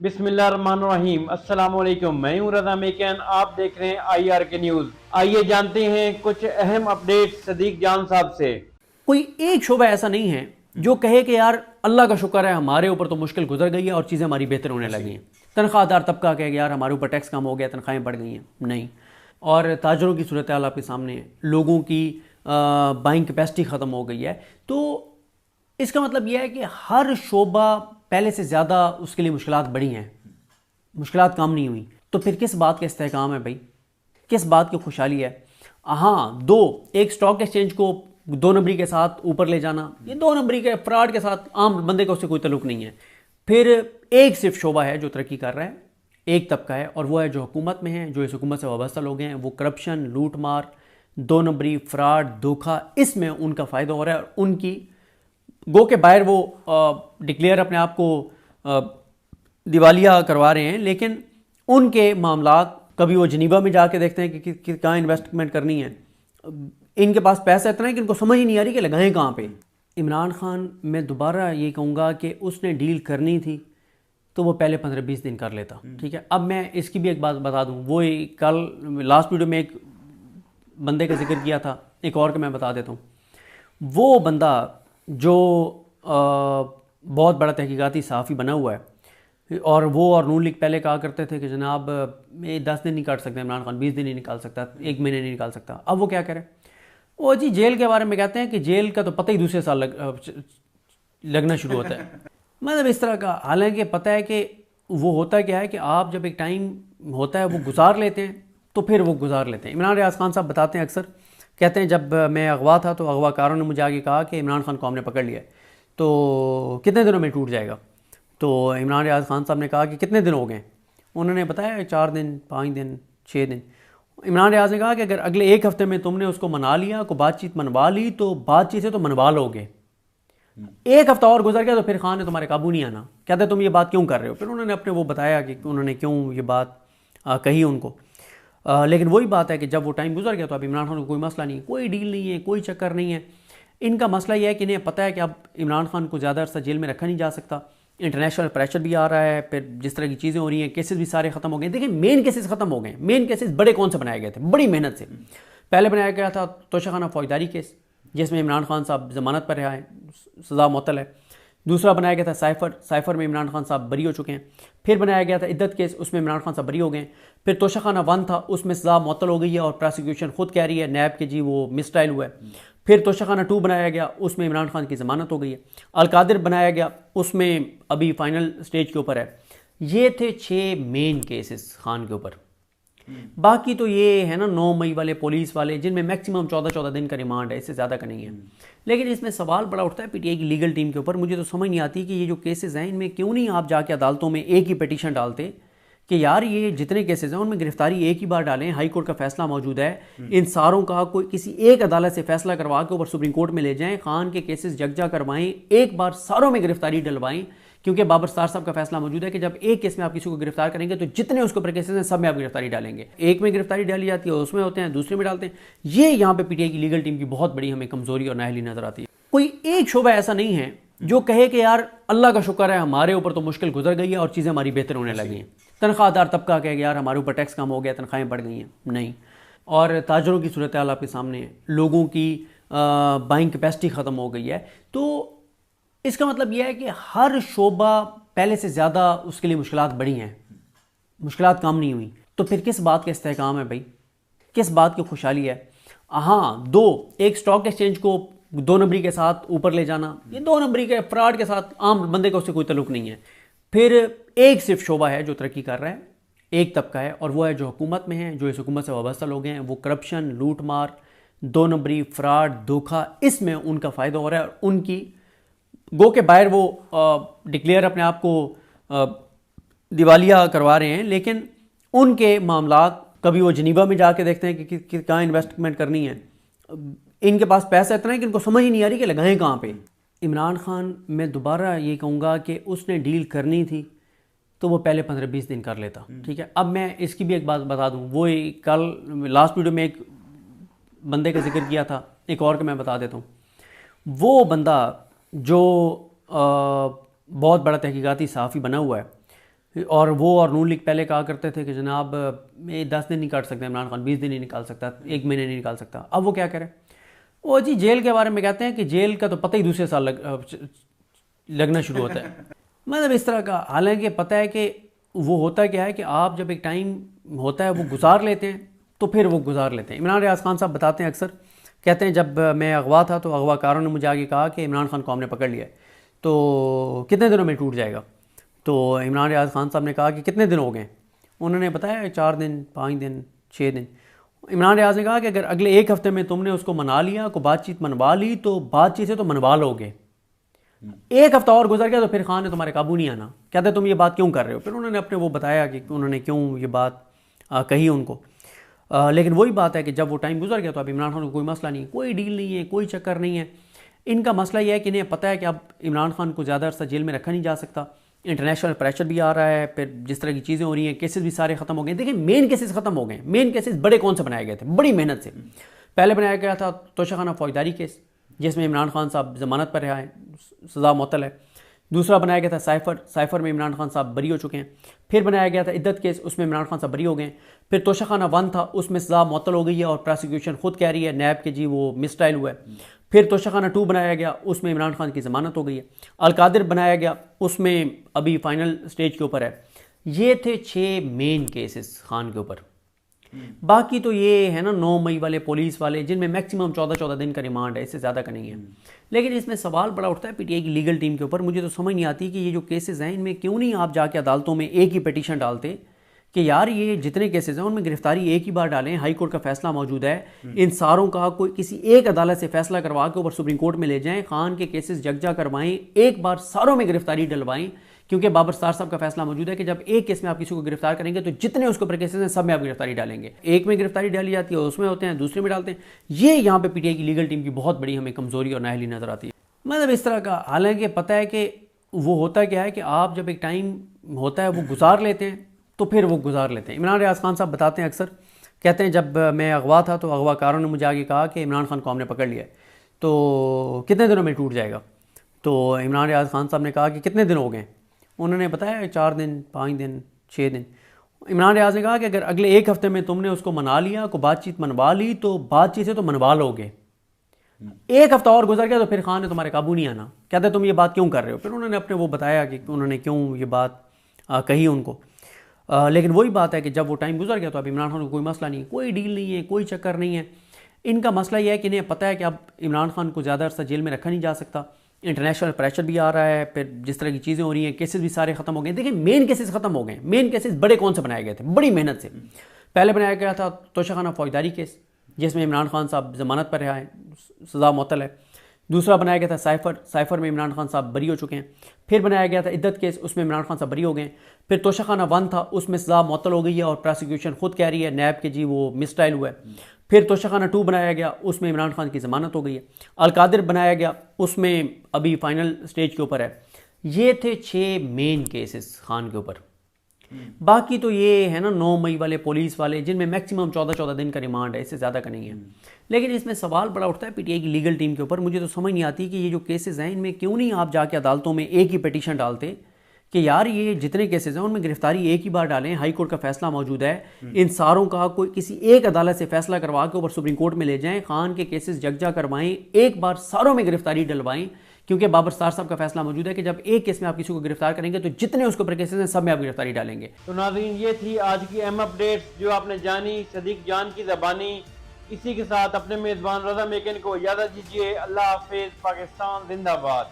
बिस्मिल्लाहिर्रहमानिर्रहीम। अस्सलाम वालेकुम। मैं हूं रज़ा मेकन, आप देख रहे हैं आईआर के न्यूज़। आइए जानते हैं कुछ अहम अपडेट सदीक जान साहब से। कोई एक शोबा ऐसा नहीं है जो कहे कि यार अल्लाह का शुक्र है हमारे ऊपर तो मुश्किल गुजर गई है और चीज़ें हमारी बेहतर होने लगी हैं। तनख्वाहदार तबका कहे कि यार हमारे ऊपर टैक्स कम हो गया, तनख्वाहें बढ़ गई हैं। नहीं। और ताजरों की सूरत हाल आपके सामने है, लोगों की बाइंग कैपेसिटी ख़त्म हो गई है। तो इसका मतलब यह है कि हर शोबा पहले से ज़्यादा उसके लिए मुश्किलात बढ़ी हैं, मुश्किलात कम नहीं हुई। तो फिर किस बात का इस्तेहकाम है भाई, किस बात की खुशहाली है? हाँ, दो, एक स्टॉक एक्सचेंज को दो नंबरी के साथ ऊपर ले जाना, ये दो नंबरी के फ्रॉड के साथ आम बंदे का उससे कोई तल्लुक नहीं है। फिर एक सिर्फ शोबा है जो तरक्की कर रहा है, एक तबका है, और वो है जो हुकूमत में है, जो इस हुकूमत से वाबस्ता लोग हैं। वो करप्शन, लूट मार, दो नंबरी, फ्रॉड, धोखा, इसमें उनका फ़ायदा हो रहा है। और उनकी गो के बाहर वो डिक्लेयर अपने आप को दिवालिया करवा रहे हैं, लेकिन उनके मामलात कभी वो जनीवा में जाके देखते हैं कि कहाँ इन्वेस्टमेंट करनी है। इनके पास पैसा इतना है कि इनको समझ ही नहीं आ रही कि लगाएं कहाँ पे। इमरान खान, मैं दोबारा ये कहूँगा कि उसने डील करनी थी तो वो पहले 15-20 दिन कर लेता, ठीक है। अब मैं इसकी भी एक बात बता दूँ, वो कल लास्ट वीडियो में एक बंदे का जिक्र किया था, एक और का मैं बता देता हूँ। वो बंदा जो बहुत बड़ा तहकीकाती सहाफ़ी बना हुआ है, और वो और नून लीग पहले कहा करते थे कि जनाब ये 10 दिन नहीं काट सकते इमरान खान, 20 दिन नहीं निकाल सकता, 1 महीने नहीं निकाल सकता। अब वो क्या करें? वो जी जेल के बारे में कहते हैं कि जेल का तो पता ही दूसरे साल लगना शुरू होता है। मतलब इस तरह का, हालांकि पता है कि वो होता क्या है कि आप जब एक टाइम होता है वो गुजार लेते हैं तो फिर वो गुजार लेते हैं। इमरान रियाज खान साहब बताते हैं अक्सर, कहते हैं जब मैं अगवा था तो अगवाकारों ने मुझे आगे कहा कि इमरान खान को हमने पकड़ लिया है, तो कितने दिनों में टूट जाएगा? तो इमरान रियाज खान साहब ने कहा कि कितने दिन हो गए? उन्होंने बताया 4 दिन, 5 दिन, 6 दिन। इमरान रियाज ने कहा कि अगर अगले एक हफ्ते में तुमने उसको मना लिया, को बातचीत मनवा ली, तो बातचीत से तो मनवा लोगे। एक हफ्ता और गुजर गया तो फिर खान ने तुम्हारे काबू नहीं आना। कहते तुम ये बात क्यों कर रहे हो? फिर उन्होंने अपने वो बताया कि उन्होंने क्यों ये बात कही उनको। लेकिन वही बात है कि जब वो टाइम गुजर गया तो अब इमरान खान को कोई मसला नहीं है, कोई डील नहीं है, कोई चक्कर नहीं है। इनका मसला यह है कि इन्हें पता है कि अब इमरान खान को ज़्यादा अर्सा जेल में रखा नहीं जा सकता, इंटरनेशनल प्रेशर भी आ रहा है, फिर जिस तरह की चीज़ें हो रही हैं, केसेस भी सारे ख़त्म हो गए। देखिए मेन केसेस ख़त्म हो गए। मेन केसेस बड़े कौन से बनाए गए थे बड़ी मेहनत से? पहले बनाया गया था तोशाखाना फौजदारी केस, जिसमें इमरान खान साहब ज़मानत पर रहा है, सज़ा मुअत्तल है। दूसरा बनाया गया था साइफर में इमरान खान साहब बरी हो चुके हैं। फिर बनाया गया था इद्दत केस, उसमें इमरान खान साहब बरी हो गए। फिर तोशाखाना 1 था, उसमें सज़ा मुअत्तल हो गई है और प्रोसिक्यूशन खुद कह रही है नैब के जी वो मिसट्रायल हुआ है। फिर तोशाखाना 2 बनाया गया, उसमें इमरान खान की ज़मानत हो गई है। अलकादिर बनाया गया, उसमें अभी फाइनल स्टेज के ऊपर है। ये थे 6 मेन केसेस खान के ऊपर। बाकी तो ये है ना 9 मई वाले, पुलिस वाले, जिनमें मैक्सिमम 14-14 दिन का रिमांड है, इससे ज़्यादा का नहीं है। लेकिन इसमें सवाल बड़ा उठता है पीटीआई की लीगल टीम के ऊपर। मुझे तो समझ नहीं आती कि ये जो केसेस हैं इनमें क्यों नहीं आप जाके अदालतों में एक ही पिटीशन डालते कि यार ये जितने केसेस हैं उनमें गिरफ्तारी एक ही बार डालें, हाई कोर्ट का फैसला मौजूद है, इन सारों का कोई किसी एक अदालत से फैसला करवा के ऊपर सुप्रीम कोर्ट में ले जाएं, खान के केसेस जगजा करवाएं, एक बार सारों में गिरफ्तारी डलवाएं। क्योंकि बाबर सत्तार साहब का फैसला मौजूद है कि जब एक केस में आप किसी को गिरफ्तार करेंगे तो जितने उसके ऊपर केसेस हैं सब में आप गिरफ्तारी डालेंगे। एक में गिरफ्तारी डाली जाती है, उसमें होते हैं, दूसरे में डालते हैं। ये यहाँ पे पीटीआई की लीगल टीम की बहुत बड़ी हमें कमजोरी और नाअहली नजर आती है। कोई एक शोबा ऐसा नहीं है जो कहे कि यार अल्लाह का शुक्र है हमारे ऊपर तो मुश्किल गुजर गई है और चीज़ें हमारी बेहतर होने लगी हैं। तनख्वाहदार तबका कहे यार हमारे ऊपर टैक्स कम हो गया, तनख्वाहें बढ़ गई हैं। नहीं। और ताजरों की सूरत हाल आपके सामने है, लोगों की बाइंग कैपेसिटी ख़त्म हो गई है। तो इसका मतलब यह है कि हर शोबा पहले से ज़्यादा उसके लिए मुश्किलात बढ़ी हैं, मुश्किलात कम नहीं हुई। तो फिर किस बात का इस्तेहकाम है भाई, किस बात की खुशहाली है? हाँ, दो, एक स्टॉक एक्सचेंज को दो नंबरी के साथ ऊपर ले जाना, ये दो नंबरी के फ्रॉड के साथ आम बंदे का उससे कोई तल्लुक नहीं है। फिर एक सिर्फ शोबा है जो तरक्की कर रहा है, एक तबका है, और वो है जो हुकूमत में है, जो इस हुकूमत से वाबस्ता लोग हैं। वो करप्शन, लूट मार, दो नंबरी, फ्रॉड, धोखा, इसमें उनका फ़ायदा हो रहा है। और उनकी गो के बाहर वो डिक्लेयर अपने आप को दिवालिया करवा रहे हैं, लेकिन उनके मामलात कभी वो जनीवा में जाके देखते हैं कि कहाँ इन्वेस्टमेंट करनी है। इनके पास पैसा इतना है कि इनको समझ ही नहीं आ रही कि लगाएं कहाँ पे। इमरान खान, मैं दोबारा ये कहूँगा कि उसने डील करनी थी तो वो पहले 15-20 दिन कर लेता, ठीक है। अब मैं इसकी भी एक बात बता दूँ, वो कल लास्ट वीडियो में एक बंदे का जिक्र किया था, एक और का मैं बता देता हूँ। वो बंदा जो बहुत बड़ा तहकीकाती सहाफ़ी बना हुआ है, और वो और नून लीग पहले कहा करते थे कि जनाब मैं 10 दिन नहीं काट सकता इमरान खान, 20 दिन नहीं निकाल सकता, 1 महीने नहीं निकाल सकता। अब वो क्या करें? वो जी जेल के बारे में कहते हैं कि जेल का तो पता ही दूसरे साल लगना शुरू होता है। मतलब इस तरह का, हालांकि पता है कि वो होता क्या है कि आप जब एक टाइम होता है वो गुजार लेते हैं तो फिर वो गुजार लेते हैं। इमरान रियाज खान साहब बताते हैं अक्सर, कहते हैं जब मैं अगवा था तो अगवाकारों ने मुझे आगे कहा कि इमरान खान को हमने पकड़ लिया है तो कितने दिनों में टूट जाएगा। तो इमरान रियाज खान साहब ने कहा कि कितने दिन हो गए? उन्होंने बताया 4 दिन, 5 दिन, 6 दिन। इमरान रियाज ने कहा कि अगर अगले 1 हफ्ते में तुमने उसको मना लिया, को बातचीत मनवा ली तो बातचीत से तो मनवा लोगे। 1 हफ्ता और गुजर गया तो फिर खान ने तुम्हारे काबू नहीं आना। कहते तुम ये बात क्यों कर रहे हो? फिर उन्होंने अपने वो बताया कि उन्होंने क्यों ये बात कही उनको। लेकिन वही बात है कि जब वो टाइम गुजर गया तो अब इमरान खान को कोई मसला नहीं है, कोई डील नहीं है, कोई चक्कर नहीं है। इनका मसला यह है कि इन्हें पता है कि अब इमरान खान को ज़्यादा अरसा जेल में रखा नहीं जा सकता, इंटरनेशनल प्रेशर भी आ रहा है, फिर जिस तरह की चीज़ें हो रही हैं, केसेस भी सारे ख़त्म हो गए। देखिए मेन केसेस ख़त्म हो गए। मेन केसेस बड़े कौन से बनाए गए थे? बड़ी मेहनत से। पहले बनाया गया था तोशाखाना फौजदारी केस, जिसमें इमरान खान साहब ज़मानत पर रहा है, सज़ा मुअत्तल है। दूसरा बनाया गया था साइफर में इमरान खान साहब बरी हो चुके हैं। फिर बनाया गया था इद्दत केस, उसमें इमरान खान साहब बरी हो गए। फिर तोशाखाना 1 था, उसमें सज़ा मुअत्तल हो गई है और प्रोसिक्यूशन खुद कह रही है नैब के जी वो मिसट्रायल हुआ है। फिर तोशाखाना 2 बनाया गया, उसमें इमरान खान की ज़मानत हो गई है। अलकादिर बनाया गया, उसमें अभी फाइनल स्टेज के ऊपर है। ये थे 6 मेन केसेस खान के ऊपर। बाकी तो ये है ना 9 मई वाले पुलिस वाले, जिनमें मैक्सिमम 14-14 दिन का रिमांड है, इससे ज़्यादा का नहीं है। लेकिन इसमें सवाल बड़ा उठता है पीटीआई की लीगल टीम के ऊपर। मुझे तो समझ नहीं आती कि ये जो केसेस हैं इनमें क्यों नहीं आप जाके अदालतों में एक ही पिटीशन डालते कि यार ये जितने केसेस हैं उनमें गिरफ्तारी एक ही बार डालें। हाई कोर्ट का फैसला मौजूद है, इन सारों का कोई किसी एक अदालत से फैसला करवा के ऊपर सुप्रीम कोर्ट में ले जाएं, खान के केसेस यकजा करवाएं, एक बार सारों में गिरफ्तारी डलवाएं। क्योंकि बाबर सत्तार साहब का फैसला मौजूद है कि जब एक केस में आप किसी को गिरफ्तार करेंगे तो जितने उसके ऊपर केसेस हैं सब में आप गिरफ्तारी डालेंगे। एक में गिरफ्तारी डाली जाती है, उसमें होते हैं, दूसरे में डालते हैं। ये यहाँ पे पीटीआई की लीगल टीम की बहुत बड़ी हमें कमजोरी और नाअहली नजर आती है। मतलब इस तरह का, हालांकि पता है कि वो होता क्या है कि आप जब एक टाइम होता है वो गुजार लेते हैं तो फिर वो गुजार लेते हैं। इमरान रियाज खान साहब बताते हैं अक्सर, कहते हैं जब मैं अगवा था तो अगवाकारों ने मुझे आगे कहा कि इमरान खान को हमने पकड़ लिया है तो कितने दिनों में टूट जाएगा। तो इमरान रियाज खान साहब ने कहा कि कितने दिन हो गए? उन्होंने बताया 4 दिन, 5 दिन, 6 दिन। इमरान रियाज ने कहा कि अगर अगले 1 हफ्ते में तुमने उसको मना लिया, को बातचीत मनवा ली तो बातचीत से तो मनवा लोगे। 1 हफ्ता और गुजर गया तो फिर खान ने तुम्हारे काबू नहीं आना। कहते तुम ये बात क्यों कर रहे हो? फिर उन्होंने अपने वो बताया कि उन्होंने क्यों ये बात कही उनको। लेकिन वही बात है कि जब वो टाइम गुजर गया तो अब इमरान खान को कोई मसला नहीं है, कोई डील नहीं है, कोई चक्कर नहीं है। इनका मसला यह है कि इन्हें पता है कि अब इमरान खान को ज़्यादा अरसा जेल में रखा नहीं जा सकता, इंटरनेशनल प्रेशर भी आ रहा है, फिर जिस तरह की चीज़ें हो रही हैं, केसेस भी सारे ख़त्म हो गए। देखिए मेन केसेस ख़त्म हो गए। मेन केसेस बड़े कौन से बनाए गए थे? बड़ी मेहनत से। पहले बनाया गया था तोशाखाना फौजदारी केस, जिसमें इमरान खान साहब ज़मानत पर रहा है, सज़ा मुअत्तल है। दूसरा बनाया गया था साइफर में इमरान खान साहब बरी हो चुके हैं। फिर बनाया गया था इद्दत केस, उसमें इमरान खान साहब बरी हो गए। फिर तोशाखाना 1 था, उसमें सज़ा मुअत्तल हो गई है और प्रोसिक्यूशन खुद कह रही है नैब के जी वो मिसट्रायल हुआ है। फिर तोशाखाना 2 बनाया गया, उसमें इमरान खान की ज़मानत हो गई है। अलकादिर बनाया गया, उसमें अभी फाइनल स्टेज के ऊपर है। ये थे 6 मेन केसेस खान के ऊपर। बाकी तो ये है ना 9 मई वाले पुलिस वाले, जिनमें मैक्सिमम 14-14 दिन का रिमांड है, इससे ज़्यादा का नहीं है। लेकिन इसमें सवाल बड़ा उठता है पीटीआई की लीगल टीम के ऊपर। मुझे तो समझ नहीं आती कि ये जो केसेस हैं इनमें क्यों नहीं आप जाके अदालतों में एक ही पिटीशन डालते कि यार ये जितने केसेस हैं उनमें गिरफ्तारी एक ही बार डालें। हाई कोर्ट का फैसला मौजूद है, इन सारों का कोई किसी एक अदालत से फैसला करवा के ऊपर सुप्रीम कोर्ट में ले जाएं, खान के केसेस यकजा करवाएं, एक बार सारों में गिरफ्तारी डलवाएं। क्योंकि बाबर सत्तार साहब का फैसला मौजूद है कि जब एक केस में आप किसी को गिरफ्तार करेंगे तो जितने उसके ऊपर केसेस हैं सब में आप गिरफ्तारी डालेंगे। तो नाज़रीन ये थी आज की अहम अपडेट्स जो आपने जानी सदीक जान की ज़बानी। इसी के साथ अपने मेज़बान रज़ा मेकन को इजाज़त दीजिए। अल्लाह हाफिज़। पाकिस्तान जिंदाबाद।